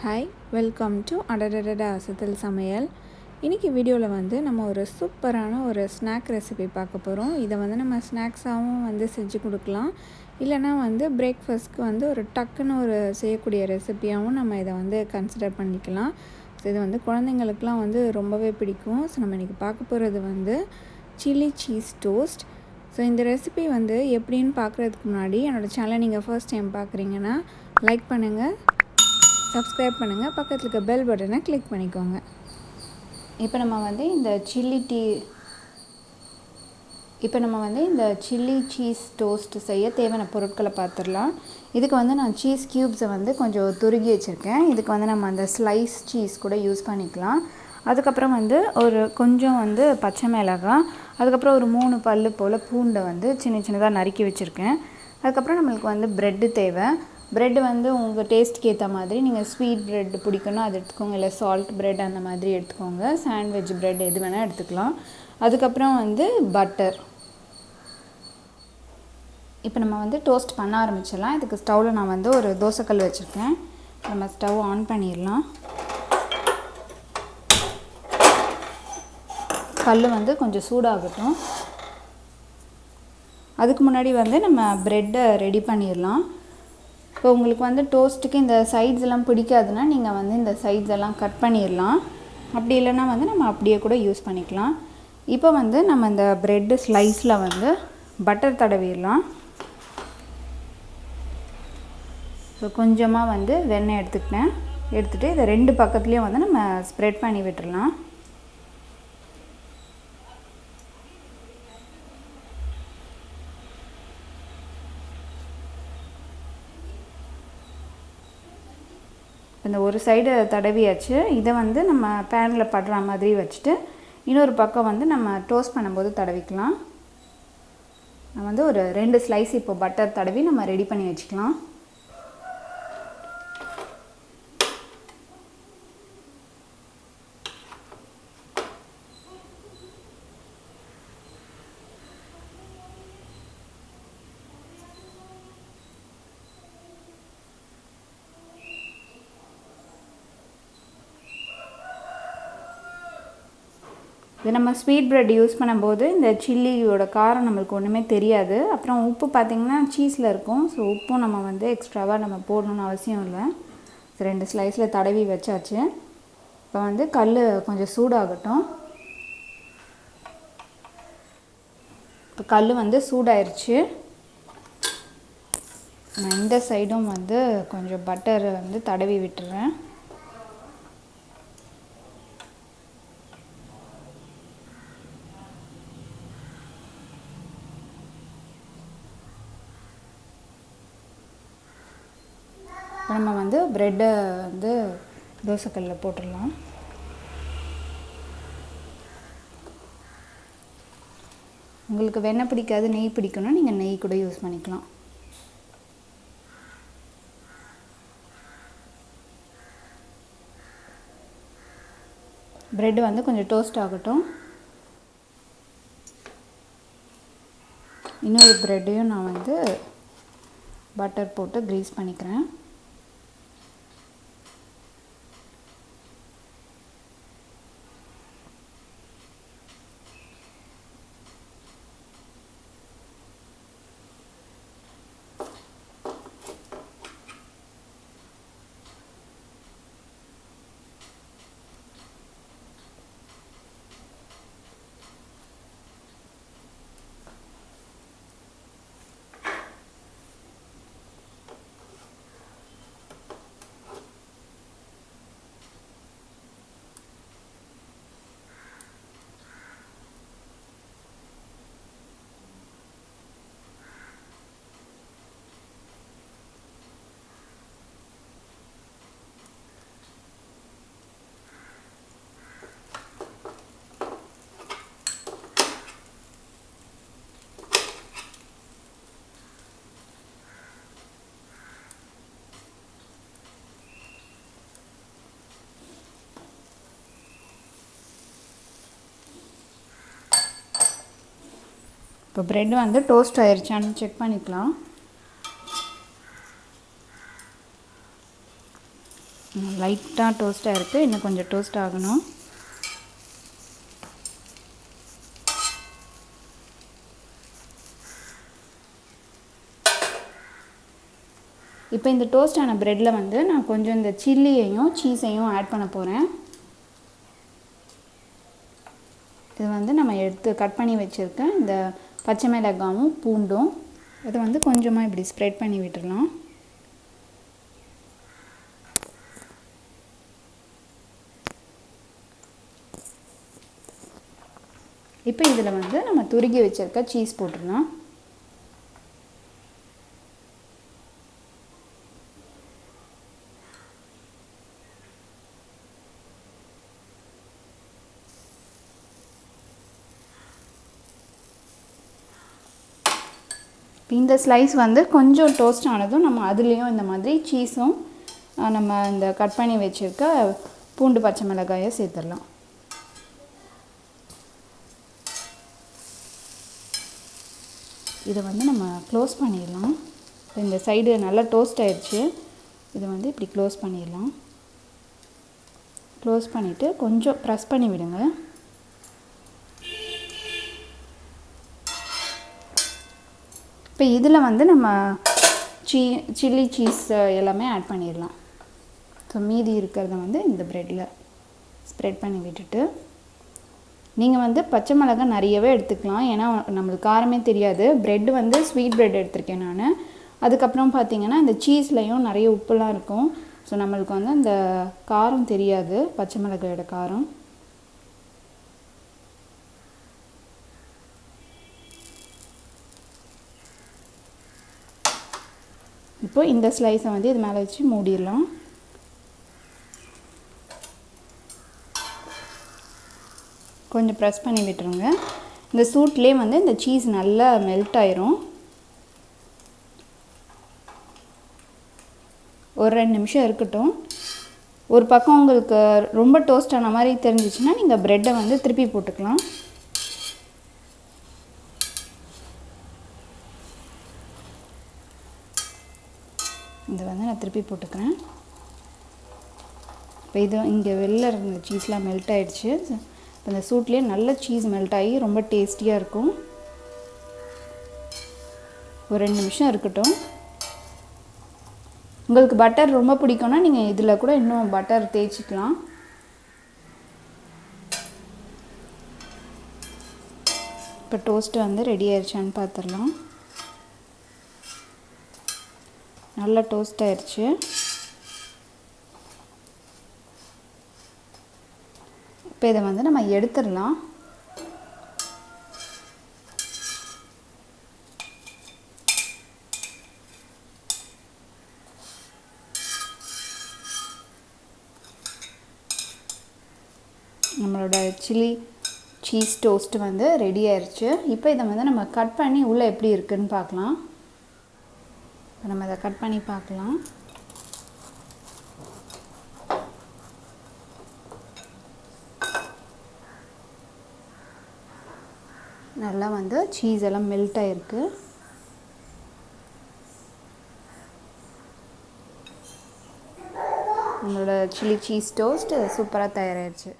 Hi, welcome to அடடடா அசத்தல் சமையல். இன்றைக்கி வீடியோவில் வந்து நம்ம ஒரு சூப்பரான ஒரு ஸ்நாக் ரெசிபி பார்க்க போகிறோம். இதை வந்து நம்ம ஸ்நாக்ஸாகவும் வந்து செஞ்சு கொடுக்கலாம், இல்லைனா வந்து பிரேக்ஃபாஸ்ட்க்கு வந்து ஒரு டக்குன்னு ஒரு செய்யக்கூடிய ரெசிபியாகவும் நம்ம இதை வந்து கன்சிடர் பண்ணிக்கலாம். ஸோ இது வந்து குழந்தைங்களுக்குலாம் வந்து ரொம்பவே பிடிக்கும். ஸோ நம்ம இன்றைக்கி பார்க்க போகிறது வந்து சில்லி சீஸ் டோஸ்ட். ஸோ இந்த ரெசிபி வந்து எப்படின்னு பார்க்குறதுக்கு முன்னாடி என்னோடய சேனலை நீங்கள் ஃபர்ஸ்ட் டைம் பார்க்குறீங்கன்னா லைக் பண்ணுங்கள், சப்ஸ்கிரைப் பண்ணுங்கள், பக்கத்தில் இருக்க பெல் பட்டனை கிளிக் பண்ணிக்கோங்க. இப்போ நம்ம வந்து இந்த சில்லி சீஸ் டோஸ்ட் செய்ய தேவையான பொருட்களை பார்த்துடலாம். இதுக்கு வந்து நான் சீஸ் க்யூப்ஸை வந்து கொஞ்சம் துருகி வச்சுருக்கேன். இதுக்கு வந்து நம்ம அந்த ஸ்லைஸ் சீஸ் கூட யூஸ் பண்ணிக்கலாம். அதுக்கப்புறம் வந்து ஒரு கொஞ்சம் வந்து பச்சை மிளகாய், அதுக்கப்புறம் ஒரு 3 பல் போல் பூண்டை வந்து சின்ன சின்னதாக நறுக்கி வச்சுருக்கேன். அதுக்கப்புறம் நம்மளுக்கு வந்து ப்ரெட்டு தேவை. ப்ரெட்டு வந்து உங்கள் டேஸ்ட்டுக்கு ஏற்ற மாதிரி நீங்கள் ஸ்வீட் ப்ரெட் பிடிக்கணும் அது எடுத்துக்கோங்க, இல்லை சால்ட் ப்ரெட் அந்த மாதிரி எடுத்துக்கோங்க. சாண்ட்விச் ப்ரெட் எது வேணால் எடுத்துக்கலாம். அதுக்கப்புறம் வந்து பட்டர். இப்போ நம்ம வந்து டோஸ்ட் பண்ண ஆரம்பிச்சிடலாம். இதுக்கு ஸ்டவ்வில் நான் வந்து ஒரு தோசைக்கல் வச்சுருக்கேன். நம்ம ஸ்டவ் ஆன் பண்ணிடலாம். கல் வந்து கொஞ்சம் சூடாகட்டும். அதுக்கு முன்னாடி வந்து நம்ம ப்ரெட்டை ரெடி பண்ணிடலாம். இப்போ உங்களுக்கு வந்து டோஸ்ட்டுக்கு இந்த சைட்ஸ் எல்லாம் பிடிக்காதுன்னா நீங்கள் வந்து இந்த சைட்ஸ் எல்லாம் கட் பண்ணிடலாம். அப்படி இல்லைன்னா வந்து நம்ம அப்படியே கூட யூஸ் பண்ணிக்கலாம். இப்போ வந்து நம்ம இந்த ப்ரெட்டு ஸ்லைஸில் வந்து பட்டர் தடவிடலாம். ஸோ கொஞ்சமாக வந்து வெண்ணெய் எடுத்துகிட்டு இதை 2 பக்கத்துலேயும் வந்து நம்ம ஸ்ப்ரெட் பண்ணி விட்டுடலாம். இந்த ஒரு சைடு தடவியாச்சு. இதை வந்து நம்ம பேனில் படுற மாதிரி வச்சுட்டு இன்னொரு பக்கம் வந்து நம்ம டோஸ்ட் பண்ணும்போது தடவிக்கலாம். நான் வந்து ஒரு 2 ஸ்லைஸ் இப்போ பட்டர் தடவி நம்ம ரெடி பண்ணி வச்சுக்கலாம். இது நம்ம ஸ்வீட் ப்ரெட் யூஸ் பண்ணும்போது இந்த சில்லியோட காரம் நம்மளுக்கு ஒன்றுமே தெரியாது. அப்புறம் உப்பு பார்த்திங்கன்னா சீஸில் இருக்கும். ஸோ உப்பும் நம்ம வந்து எக்ஸ்ட்ராவாக நம்ம போடணுன்னு அவசியம் இல்லை. 2 ஸ்லைஸில் தடவி வச்சாச்சு. இப்போ வந்து கல் கொஞ்சம் சூடாகட்டும். இப்போ கல் வந்து சூடாயிருச்சு. நான் இந்த சைடும் வந்து கொஞ்சம் பட்டர் வந்து தடவி விட்டுறேன். நம்ம வந்து ப்ரெட்டை வந்து தோசைக்கல்லில் போட்டுடலாம். உங்களுக்கு வெண்ணெய் பிடிக்காது, நெய் பிடிக்கணும்னா நீங்கள் நெய் கூட யூஸ் பண்ணிக்கலாம். ப்ரெட்டு வந்து கொஞ்சம் டோஸ்ட் ஆகட்டும். இன்னொரு ப்ரெட்டையும் நான் வந்து பட்டர் போட்டு க்ரீஸ் பண்ணிக்கிறேன். இப்போ ப்ரெட் வந்து டோஸ்ட் ஆயிடுச்சான்னு செக் பண்ணிக்கலாம். லைட்டாக டோஸ்ட்டாக இருக்குது, இன்னும் கொஞ்சம் டோஸ்ட் ஆகணும். இப்போ இந்த டோஸ்டான ப்ரெட்டில் வந்து நான் கொஞ்சம் இந்த சில்லியையும் சீஸையும் ஆட் பண்ண போகிறேன். இது வந்து நம்ம எடுத்து கட் பண்ணி வச்சுருக்கேன் இந்த பச்சை மிளகாயும் பூண்டும் அதை வந்து கொஞ்சமாக இப்படி ஸ்ப்ரெட் பண்ணி விட்டுடலாம். இப்போ இதில் வந்து நம்ம துருகி வச்சுருக்க சீஸ் போட்டுடலாம். இந்த ஸ்லைஸ் வந்து கொஞ்சம் டோஸ்ட் ஆனதும் நம்ம அதுலேயும் இந்த மாதிரி சீஸும் நம்ம இந்த கட் பண்ணி வச்சுருக்க பூண்டு பச்சை மிளகாயை சேர்த்துடலாம். இதை வந்து நம்ம க்ளோஸ் பண்ணிடலாம். இந்த சைடு நல்லா டோஸ்ட் ஆயிடுச்சு. இதை வந்து இப்படி க்ளோஸ் பண்ணிடலாம். க்ளோஸ் பண்ணிவிட்டு கொஞ்சம் ப்ரெஸ் பண்ணி விடுங்க. இப்போ இதில் வந்து நம்ம சில்லி சீஸ் எல்லாமே ஆட் பண்ணிடலாம். ஸோ மீதி இருக்கிறத வந்து இந்த ப்ரெட்டில் ஸ்ப்ரெட் பண்ணி விட்டுட்டு நீங்கள் வந்து பச்சை மிளகாய் நிறையவே எடுத்துக்கலாம். ஏன்னா நம்மளுக்கு காரமே தெரியாது. ப்ரெட் வந்து ஸ்வீட் ப்ரெட் எடுத்திருக்கேன் நான். அதுக்கப்புறம் பார்த்திங்கன்னா இந்த சீஸ்லேயும் நிறைய உப்புலாம் இருக்கும். ஸோ நம்மளுக்கு வந்து அந்த காரம் தெரியாது, பச்சை மிளகாயோட காரம். இப்போ இந்த ஸ்லைஸை வந்து இது மேலே வச்சு மூடிடலாம். கொஞ்சம் ப்ரெஸ் பண்ணி விட்டுருங்க. இந்த சூட்லேயே வந்து இந்த சீஸ் நல்லா மெல்ட் ஆயிரும். ஒரு 2 நிமிஷம் இருக்கட்டும். ஒரு பக்கம் உங்களுக்கு ரொம்ப டோஸ்ட் ஆன மாதிரி தெரிஞ்சிச்சுன்னா நீங்கள் ப்ரெட்டை வந்து திருப்பி போட்டுக்கலாம். இதை வந்து நான் திருப்பி போட்டுக்கிறேன். இப்போ இது இங்கே வெளில இருந்த சீஸ்லாம் மெல்ட் ஆகிடுச்சு. இப்போ இந்த சூட்லேயே நல்ல சீஸ் மெல்ட் ஆகி ரொம்ப டேஸ்டியாக இருக்கும். ஒரு 2 நிமிஷம் இருக்கட்டும். உங்களுக்கு பட்டர் ரொம்ப பிடிக்கும்னா நீங்கள் இதில் கூட இன்னும் பட்டர் தேய்ச்சிக்கலாம். இப்போ டோஸ்ட்டு வந்து ரெடி ஆயிடுச்சான்னு பார்த்துடலாம். நல்லா டோஸ்ட் ஆயிடுச்சு. இப்போ இதை வந்து நம்ம எடுத்துடலாம். நம்மளோட சில்லி சீஸ் டோஸ்ட்டு வந்து ரெடி ஆயிடுச்சு. இப்போ இதை வந்து நம்ம கட் பண்ணி உள்ளே எப்படி இருக்குதுன்னு பார்க்கலாம். இப்போ நம்ம இதை கட் பண்ணி பார்க்கலாம். நல்லா வந்து சீஸ் எல்லாம் மெல்ட் ஆகிருக்கு. நம்மளோட சில்லி சீஸ் டோஸ்ட் சூப்பராக தயாராகிடுச்சு.